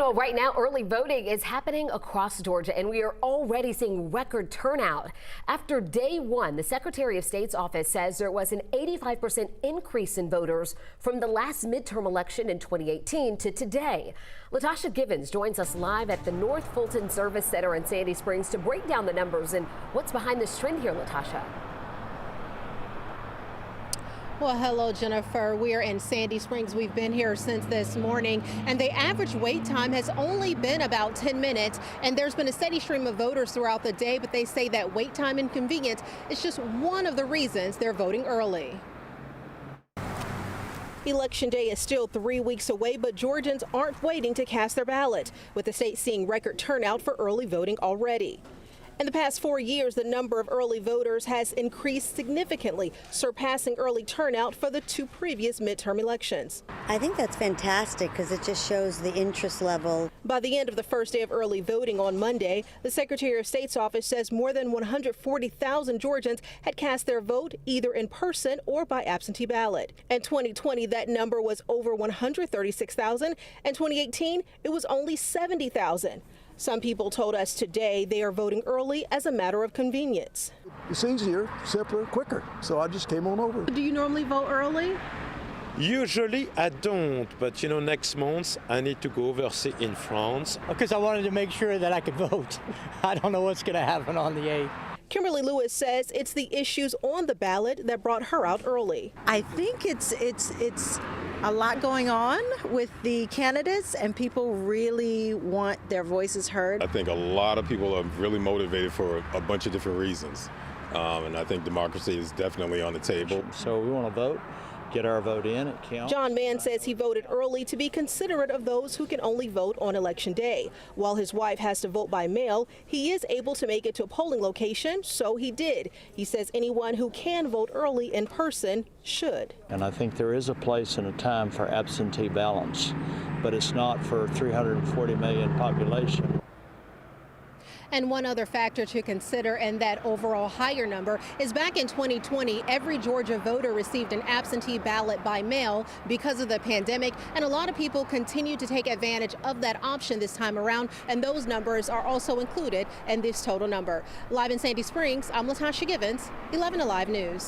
Well, right now, early voting is happening across Georgia, and we are already seeing record turnout. After day one, the Secretary of State's office says there was an 85% increase in voters from the last midterm election in 2018 to today. Latasha Givens joins us live at the North Fulton Service Center in Sandy Springs to break down the numbers and what's behind this trend here, Latasha. Well, hello, Jennifer. We're in Sandy Springs. We've been here since this morning, and the average wait time has only been about 10 minutes. And there's been a steady stream of voters throughout the day, but they say that wait time inconvenience is just one of the reasons they're voting early. Election day is still 3 weeks away, but Georgians aren't waiting to cast their ballot, with the state seeing record turnout for early voting already. In the past 4 years, the number of early voters has increased significantly, surpassing early turnout for the two previous midterm elections. I think that's fantastic because it just shows the interest level. By the end of the first day of early voting on Monday, the Secretary of State's office says more than 140,000 Georgians had cast their vote either in person or by absentee ballot. In 2020, that number was over 136,000. In 2018, it was only 70,000. Some people told us today they are voting early as a matter of convenience. It's easier, simpler, quicker, so I just came on over. Do you normally vote early? Usually I don't, but next month I need to go overseas in France. Because I wanted to make sure that I could vote. I don't know what's going to happen on the 8th. Kimberly Lewis says it's the issues on the ballot that brought her out early. I think it's a lot going on with the candidates, and people really want their voices heard. I think a lot of people are really motivated for a bunch of different reasons, and I think democracy is definitely on the table. So we want to vote, get our vote in, it counts. John Mann says he voted early to be considerate of those who can only vote on Election Day. While his wife has to vote by mail, he is able to make it to a polling location, so he did. He says anyone who can vote early in person should. And I think there is a place and a time for absentee ballots, but it's not for 340 million population. And one other factor to consider in that overall higher number is back in 2020, every Georgia voter received an absentee ballot by mail because of the pandemic, and a lot of people continue to take advantage of that option this time around, and those numbers are also included in this total number. Live in Sandy Springs, I'm Latasha Givens, 11 Alive News.